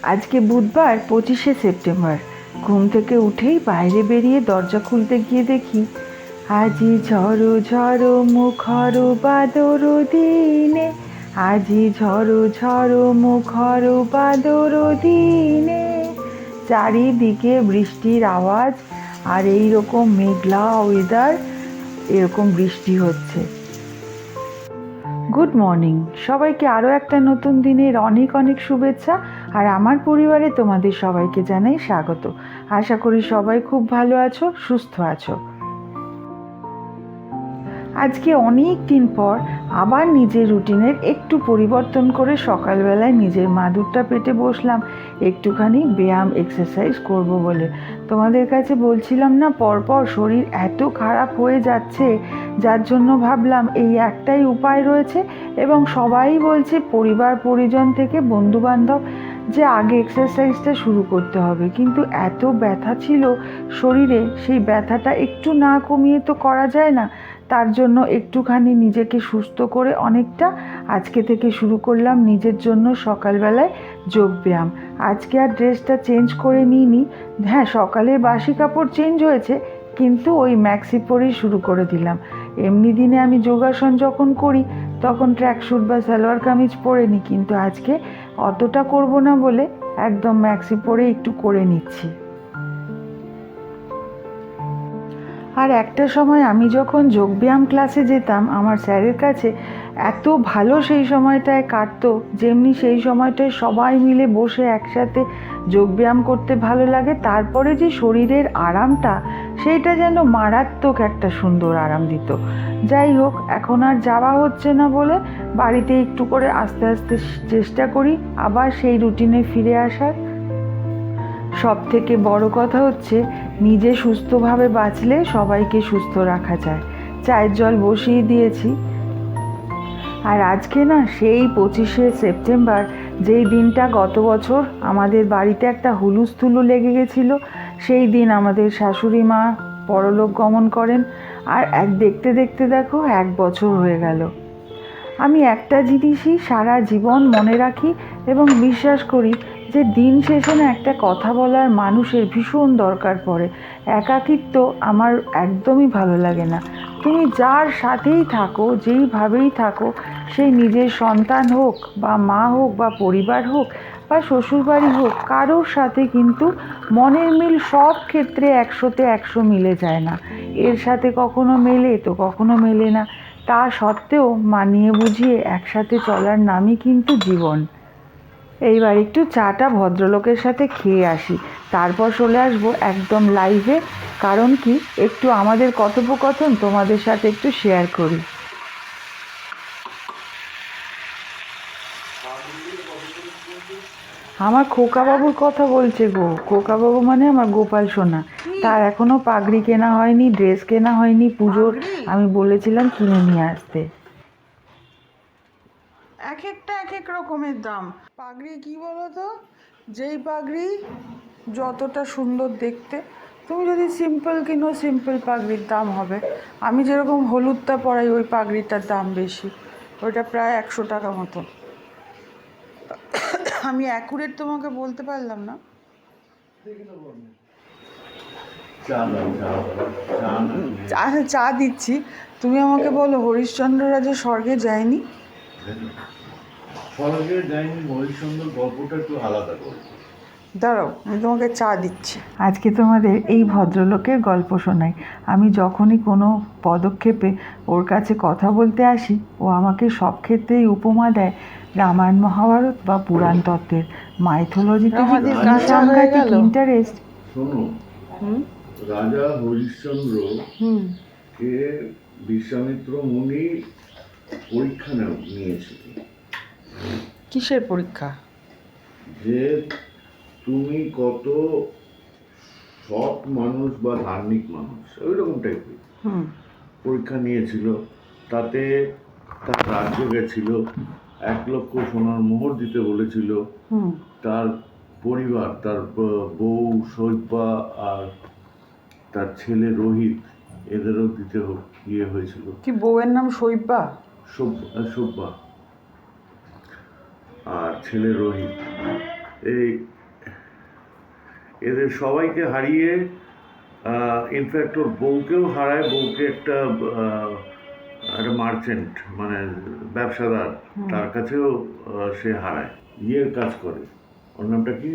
আজকে বুধবার 25শে সেপ্টেম্বর। ঘুম থেকে উঠেই বাইরে বেরিয়ে দরজা খুলতে গিয়ে দেখি আজি ঝড়ো ঝড়ো মুখর বাদর দিনে, আজি ঝড়ো ঝড়ো মুখর বাদর দিনে। চারিদিকে বৃষ্টির আওয়াজ আর এই রকম মেঘলা ওয়েদার, এরকম বৃষ্টি হচ্ছে। গুড মর্নিং সবাইকে, আরও একটা নতুন দিনের অনেক অনেক শুভেচ্ছা। আর আমার পরিবারে তোমাদের সবাইকে জানাই স্বাগত। আশা করি সবাই খুব ভালো আছো, সুস্থ আছো। আজকে অনেক দিন পর আবার নিজের রুটিনের একটু পরিবর্তন করে সকালবেলায় নিজের মাদুরটা পেতে বসলাম একটুখানি ব্যায়াম এক্সারসাইজ করব বলে। তোমাদের কাছে বলছিলাম না পরপর শরীর এত খারাপ হয়ে যাচ্ছে, যার জন্য ভাবলাম এই একটাই উপায় রয়েছে, এবং সবাই বলছে পরিবার পরিজন থেকে বন্ধুবান্ধব যে আগে এক্সারসাইজটা শুরু করতে হবে, কিন্তু এত ব্যথা ছিল শরীরে, সেই ব্যথাটা একটু না কমিয়ে তো করা যায় না। তার জন্য একটুখানি নিজেকে সুস্থ করে অনেকটা আজকে থেকে শুরু করলাম নিজের জন্য সকালবেলায় যোগব্যায়াম। আজকে আর ড্রেসটা চেঞ্জ করে নিইনি, হ্যাঁ সকালের বাসি কাপড় চেঞ্জ হয়েছে, কিন্তু ওই ম্যাক্সি পরেই শুরু করে দিলাম। এমনি দিনে আমি যোগাসন যখন করি তখন ট্র্যাকস্যুট বা সালোয়ার কামিজ পরে নিই, কিন্তু আজকে অতটা করব না বলে একদম ম্যাক্সি পরে একটু করে নিচ্ছি। আর একটা সময় আমি যখন যোগব্যায়াম ক্লাসে যেতাম আমার স্যারের কাছে, এত ভালো সেই সময়টায় কাটতো, যেমনি সেই সময়টায় সবাই মিলে বসে একসাথে যোগব্যায়াম করতে ভালো লাগে, তারপরে যে শরীরের আরামটা, সেইটা যেন মারাত্মক একটা সুন্দর আরাম দিত। যাই হোক, এখন আর যাওয়া হচ্ছে না বলে বাড়িতে একটু করে আস্তে আস্তে চেষ্টা করি আবার সেই রুটিনে ফিরে আসার। সব থেকে বড় কথা হচ্ছে নিজে সুস্থভাবে বাঁচলে সবাইকে সুস্থ রাখা যায়। চায়ের জল বসিয়ে দিয়েছি। আর আজকে না সেই 25শে সেপ্টেম্বর, যেই দিনটা গত বছর আমাদের বাড়িতে একটা হুলুস্থুলু লেগে গেছিলো, সেই দিন আমাদের শাশুড়ি মা পরলোক গমন করেন। আর দেখতে দেখতে দেখো 1 বছর হয়ে গেল। আমি একটা জিনিসই সারা জীবন মনে রাখি এবং বিশ্বাস করি যে দিন শেষে না একটা কথা বলার মানুষের ভীষণ দরকার পড়ে। একাকিত্ব আমার একদমই ভালো লাগে না। তুমি যার সাথেই থাকো, যেইভাবেই থাকো, সেই নিজের সন্তান হোক বা মা হোক বা পরিবার হোক বা শ্বশুরবাড়ি হোক, কারোর সাথে কিন্তু মনের মিল সব ক্ষেত্রে 100তে 100 মিলে যায় না। এর সাথে কখনো মেলে তো কখনো মেলে না, তা সত্ত্বেও মানিয়ে বুঝিয়ে একসাথে চলার নামই কিন্তু জীবন। এইবার একটু চাটা ভদ্রলোকের সাথে খেয়ে আসি, তারপর চলে আসবো একদম লাইভে। কারণ কি, একটু আমাদের কথোপকথন তোমাদের সাথে একটু শেয়ার করি। আমার খোকাবাবুর কথা বলছে গো। খোকাবাবু মানে আমার গোপাল সোনা। তার এখনো পাগড়ি কেনা হয়নি, ড্রেস কেনা হয়নি পুজোর। আমি বলেছিলাম কিনে নিয়ে আসতে। এক একটা এক এক রকমের দাম। পাগড়ি কি বলো তো, যেই পাগড়ি যতটা সুন্দর দেখতে, তুমি যদি সিম্পল কিনো সিম্পল পাগড়ির দাম হবে। আমি যেরকম হলুদটা পরাই ওই পাগড়িটার দাম বেশি, ওইটা প্রায় 100 টাকা মতো। আমি অ্যাকুরেট তোমাকে বলতে পারলাম না। চা দিচ্ছি। তুমি আমাকে বলো, হরিশ্চন্দ্ররা যে স্বর্গে যায়নি? স্বর্গে যায়নি, হরিশ্চন্দ্র গল্পটা একটু আলাদা গল্প। দাঁড়াও, আমি তোমাকে চা দিচ্ছি। আজকে তোমাদের এই ভদ্রলোকের গল্প শোনাই। আমি যখনই কোনো পদক্ষেপে ওর কাছে কথা বলতে আসি, ও আমাকে সব ক্ষেত্রেই উপমা দেয় রামায়ণ মহাভারত বা পুরাণ তত্ত্বের। মাইথোলজিতে যে কি সাংঘাতিক ইন্টারেস্ট। শোনো, রাজা হরিশ্চন্দ্র কে বিশ্বামিত্র মুনি পরীক্ষা নিয়েছিল। কিসের পরীক্ষা? যে তুমি কত সৎ মানুষ বা ধার্মিক মানুষ, ওই রকম টাইপের পরীক্ষা নিয়েছিল। তাতে তার রাজ্য গেছিল, 1 লক্ষ সোনার মোহর দিতে বলেছিল। তার পরিবার, তার বউ শৈব্যা আর তার ছেলে রোহিত, এদেরও দিতে হয়েছিল। কি বউয়ের নাম শৈব্যা? শোভা আর ছেলে রোহিত। এই এদের সবাইকে হারিয়ে ইনফ্যাক্ট ওর বউকেও হারায়, বউকে একটা মার্চেন্ট মানে ব্যবসাদার, তার কাছেও সে হারায়। ইয়ের কাজ করে, ওর নামটা কি,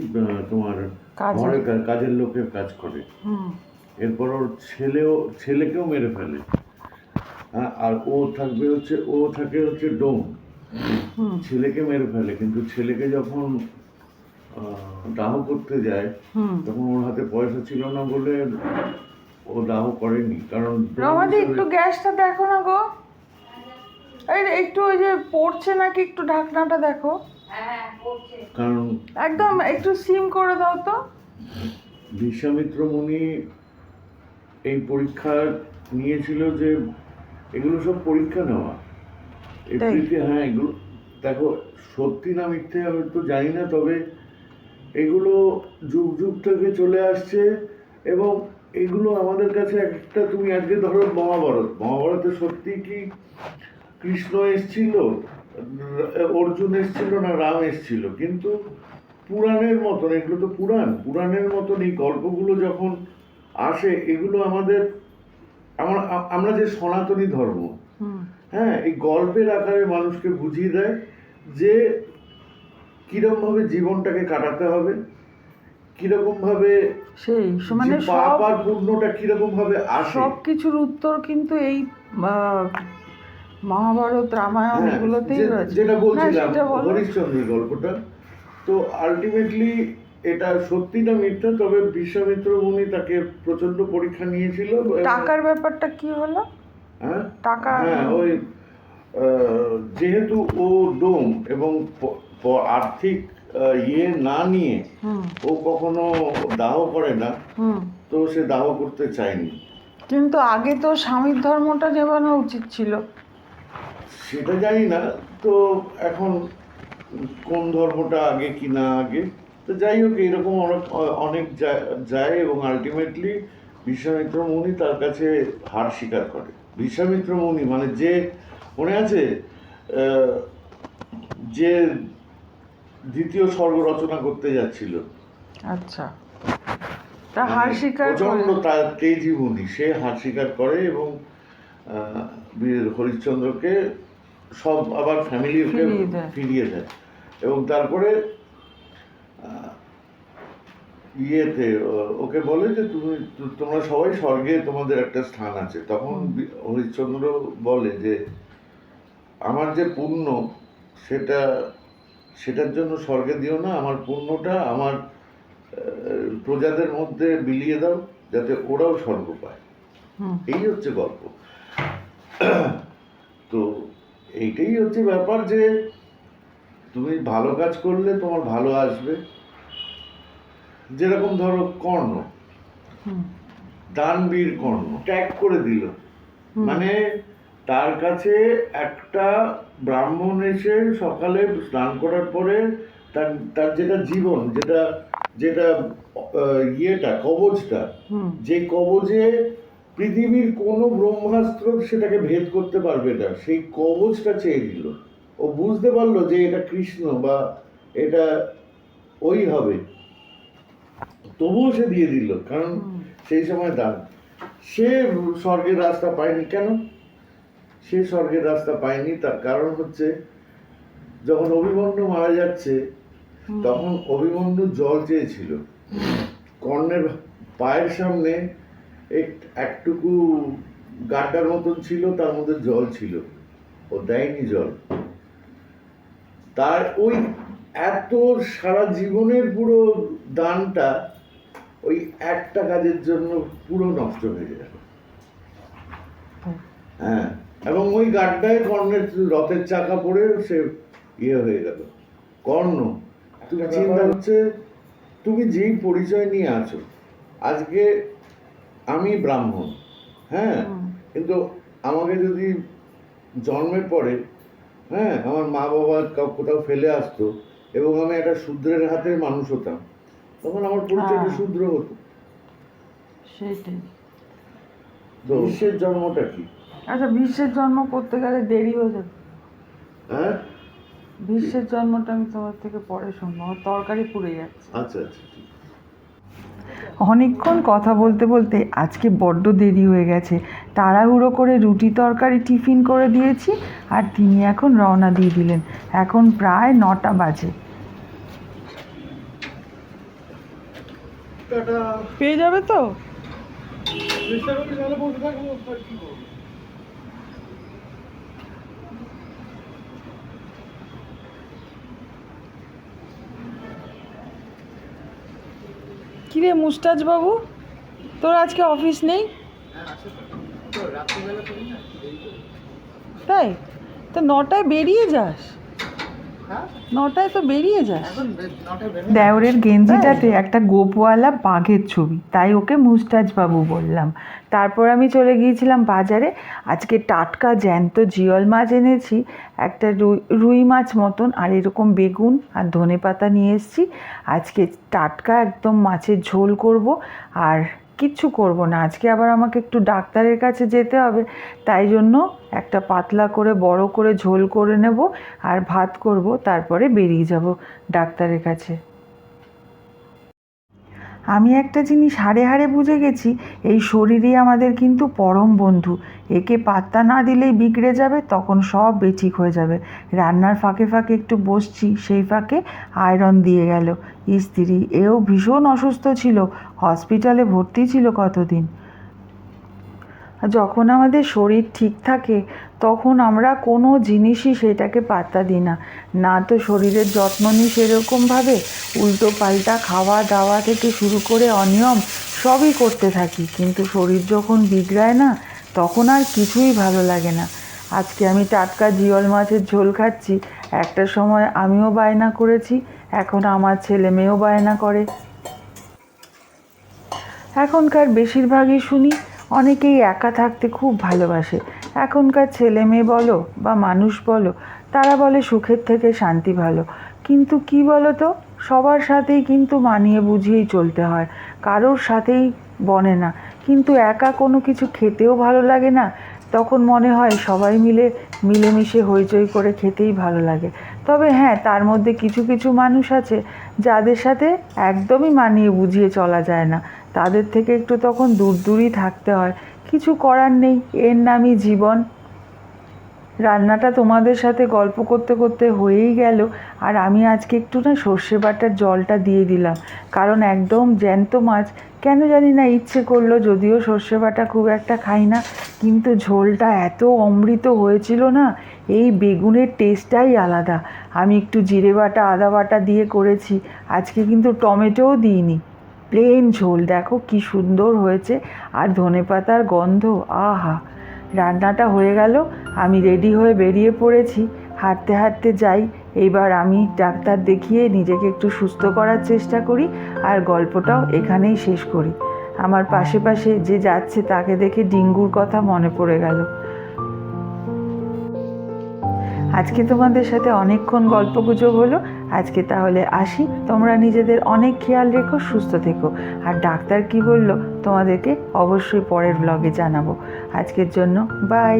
তোমার কাজের। ঘরে কাজের লোকের কাজ করে। হুম এরপর ওর ছেলেকেও মেরে ফেলে। হ্যাঁ, আর ও থাকে হচ্ছে ডোম, হুম ছেলেকে মেরে ফেলে। কিন্তু ছেলেকে যখন দাহ করতে যায় হুম তখন ওর হাতে পয়সা ছিল না বলে ও দাহ করেনি, কারণ ডোম রমাদি হিসেবে- একটু গ্যাসটা দেখো না গো, এই একটু ওই যে পড়ছে নাকি একটু ঢাকনাটা দেখো, কারণ একদম একটু সিম করে দাও তো। বিশ্বামিত্র মুনি এই পরীক্ষা নিয়েছিল যে এগুলো সব পরীক্ষা নেওয়া। তাই? হ্যাঁ, এগুলো দেখো সত্যি না মিথ্যে আমি তো জানি না, তবে এগুলো যুগ যুগ থেকে চলে আসছে। এবং এগুলো আমাদের কাছে একটা, তুমি আজকে ধরো মহাভারতে সত্যি কি কৃষ্ণ এসছিল, অর্জুন এসছিল না রাম এসছিল, কিন্তু পুরাণের মতন, এগুলো তো পুরাণের মতন এই গল্পগুলো যখন আসে, এগুলো আমরা যে সনাতনী ধর্ম, হুম হ্যাঁ, এই গল্পের আকারে মানুষকে বুঝিয়ে দেয় যে কিরকম ভাবে জীবনটাকে কাটাতে হবে, কিরকম ভাবে সেই মানে যে পাপ সব আর পুণ্যটা কিরকম ভাবে আসে। সব কিছুর উত্তর কিন্তু এই মহাভারত রামায়ণ হ্যাঁ, এগুলোতেই রয়েছে। যেটা না, বলছিলাম সেটা বলো। হরিশ্চন্দ্রের গল্পটা, তো আলটিমেটলি এটা সত্যি না মিথ্যা, তবে বিশ্বামিত্র মুনি তাকে প্রচন্ড পরীক্ষা নিয়েছিল। টাকার ব্যাপারটা কি হলো? হ্যাঁ, টাকা হ্যাঁ, ওই যেহেতু ও ডোম এবং আর্থিক ইয়ে না নিয়ে হুম ও কখনো দাহ করে না, হুম তো সে দাহ করতে চায়নি। কিন্তু আগে তো স্বামীর ধর্মটা নেবানো উচিত ছিল। সেটা জানি না তো এখন কোন ধর্মটা আগে কি না আগে, তো যাই হোক এইরকম অনেক যায় এবং আলটিমেটলি বিশ্বামিত্র মুনি তার কাছে হার স্বীকার করে। বিশ্বামিত্র মুনি মানে যে, মনে আছে যে দ্বিতীয় স্বর্গ রচনা করতে যাচ্ছিল, আচ্ছা, তা হার স্বীকার করে। প্রচন্ড তার তেজি মুনি, সে হার স্বীকার করে এবং হরিশ্চন্দ্রকে সব আবার ফ্যামিলিকে ফিরিয়ে দেয়। এবং তারপরে ইয়েতে ওকে বলে যে তোমরা সবাই স্বর্গে তোমাদের একটা স্থান আছে। তখন হরিশ্চন্দ্র বলে যে আমার যে পুণ্য সেটার জন্য স্বর্গে দিও না, আমার পুণ্যটা আমার প্রজাদের মধ্যে বিলিয়ে দাও যাতে ওরাও স্বর্গ পায়। এই হচ্ছে গল্প। তো এইটাই হচ্ছে ব্যাপার যে তুমি ভালো কাজ করলে তোমার ভালো আসবে। যেরকম ধরো কর্ণ, দানবীর কর্ণ ত্যাগ করে দিল, মানে তার কাছে একটা ব্রাহ্মণ এসে সকালে স্নান করার পরে তার যেটা জীবন, যেটা ইয়েটা কবচটা, যে কবচে পৃথিবীর কোনো ব্রহ্মাস্ত্র সেটাকে ভেদ করতে পারবে না, সেই কবচটা চেয়ে দিল। ও বুঝতে পারলো যে এটা কৃষ্ণ বা এটা ওই হবে, তবুও সে দিয়ে দিল, কারণ সেই সময় দান। সে স্বর্গের রাস্তা পায়নি। কেন সে স্বর্গের রাস্তা পায়নি? তার কারণ হচ্ছে যখন অভিমন্যু মারা যাচ্ছে তখন অভিমন্যু জল চেয়েছিল, কর্ণের পায়ের সামনে একটুকু গাড্ডার মতন ছিল, তার মধ্যে জল ছিল, ও দেয়নি জল। তার ওই এত সারা জীবনের পুরো দানটা ওই একটা কাজের জন্য পুরো নষ্ট হয়ে গেল। হ্যাঁ, এবং ওই গাড্ডায় কর্ণের রথের চাকা পড়ে সে ইয়ে হয়ে গেল। কর্ণ, তুমি চিন্তা হচ্ছে তুমি যেই পরিচয় নিয়ে আছো, আজকে আমি ব্রাহ্মণ, হ্যাঁ, কিন্তু আমাকে যদি জন্মের পরে, হ্যাঁ, আমার মা বাবা কোথাও ফেলে আসতো এবং আমি একটা শূদ্রের হাতের মানুষ হতাম, তখন আমার পরিচয়টা শূদ্র হতো। সেটাই। তো বিশ্বের জন্মটা কি? আচ্ছা, বিশ্বের জন্ম করতে গেলে দেরি হয়ে যাবে। হ্যাঁ, ভীষ্মের জন্মটা আমি তোমার থেকে পরে শুনবো, আমার তরকারি পুড়ে যাচ্ছে। আচ্ছা আচ্ছা ঠিক। অনেকক্ষণ কথা বলতে বলতে আজকে বড্ড দেরি হয়ে গেছে। তাড়াহুড়ো করে রুটি তরকারি টিফিন করে দিয়েছি, আর তিনি এখন রওনা দিয়ে দিলেন। এখন প্রায় 9টা বাজে। টাটা। পেয়ে যাবে তো? চেষ্টা করি নাহলে বসে থাকবো, আর কি করবো। কিরে মুস্তাজ বাবু, তোর আজকে অফিস নেই? তাই তো 9টায় বেরিয়ে যাস? 9টায় তো বেরিয়ে যাস? দেওরের গেঞ্জিটাতে একটা গোপওয়ালা বাঘের ছবি, তাই ওকে মুস্তাজ বাবু বললাম। তারপর আমি চলে গিয়েছিলাম বাজারে। আজকে টাটকা জ্যান্ত জিওল মাছ এনেছি, একটা রুই মাছ মতন, আর এরকম বেগুন আর ধনেপাতা নিয়ে এসেছি। আজকে টাটকা একদম মাছের ঝোল করব, আর কিচ্ছু করব না। আজকে আবার আমাকে একটু ডাক্তারের কাছে যেতে হবে, তাই জন্য একটা পাতলা করে বড় করে ঝোল করে নেব আর ভাত করব, তারপরে বেরিয়ে যাব ডাক্তারের কাছে। আমি একটা জিনিস হাড়ে হাড়ে বুঝে গেছি, এই শরীরই আমাদের কিন্তু পরম বন্ধু। একে পাত্তা না দিলেই বিগড়ে যাবে, তখন সব বেঠিক হয়ে যাবে। রান্নার ফাঁকে ফাঁকে একটু বসছি, সেই ফাঁকে আয়রন দিয়ে গেল স্ত্রী। এও ভীষণ অসুস্থ ছিল, হসপিটালে ভর্তি ছিল কতদিন। যখন আমাদের শরীর ঠিক থাকে তখন আমরা কোনো জিনিসই সেটাকে পাত্তা দিই না। না তো শরীরের যত্ন নিই সেরকমভাবে, উল্টো পাল্টা খাওয়া দাওয়া থেকে শুরু করে অনিয়ম সবই করতে থাকি। কিন্তু শরীর যখন বিগড়ায় না, তখন আর কিছুই ভালো লাগে না। আজকে আমি টাটকা জিওল মাছের ঝোল খাচ্ছি। একটা সময় আমিও বায়না করেছি, এখন আমার ছেলে মেয়েও বায়না করে। এখনকার বেশিরভাগই শুনি অনেকেই একা থাকতে খুব ভালোবাসে। এখনকার ছেলে মেয়ে বলো বা মানুষ বলো, তারা বলে সুখের থেকে শান্তি ভালো। কিন্তু কি বলো তো, সবার সাথেই কিন্তু মানিয়ে বুঝিয়েই চলতে হয়, কারোর সাথেই বনে না। কিন্তু একা কোনো কিছু খেতেও ভালো লাগে না, তখন মনে হয় সবাই মিলে মিলেমিশে হইচই করে খেতেই ভালো লাগে। তবে হ্যাঁ, তার মধ্যে কিছু কিছু মানুষ আছে যাদের সাথে একদমই মানিয়ে বুঝিয়ে চলা যায় না, তাদের থেকে একটু তখন দূর দূরই থাকতে হয়। কিছু করার নেই, এর নামই জীবন। রান্নাটা তোমাদের সাথে গল্প করতে করতে হয়েই গেল, আর আমি আজকে একটু না সর্ষে বাটার জলটা দিয়ে দিলাম, কারণ একদম জ্যান্ত মাছ, কেন জানি না ইচ্ছে করলো। যদিও সর্ষে বাটা খুব একটা খাই না, কিন্তু ঝোলটা এত অমৃত হয়েছিল না, এই বেগুনের টেস্টটাই আলাদা। আমি একটু জিরে বাটা আদা বাটা দিয়ে করেছি, আজকে কিন্তু টমেটোও দিইনি। প্লেন ঝোল, দেখো কি সুন্দর হয়েছে, আর ধনেপাতার গন্ধ, আহা! রান্নাটা হয়ে গেল, আমি রেডি হয়ে বেরিয়ে পড়েছি। হাঁটতে হাঁটতে যাই। এইবার আমি ডাক্তার দেখিয়ে নিজেকে একটু সুস্থ করার চেষ্টা করি, আর গল্পটাও এখানেই শেষ করি। আমার পাশে পাশে যে যাচ্ছে তাকে দেখে ডিঙ্গুর কথা মনে পড়ে গেল। আজকে তোমাদের সাথে অনেকক্ষণ গল্পগুজব হলো। আজকে তাহলে আসি, তোমরা নিজেদের অনেক খেয়াল রেখো, সুস্থ থেকো। আর ডাক্তার কি বললো তোমাদেরকে অবশ্যই পরের ব্লগে জানাবো। আজকের জন্য বাই।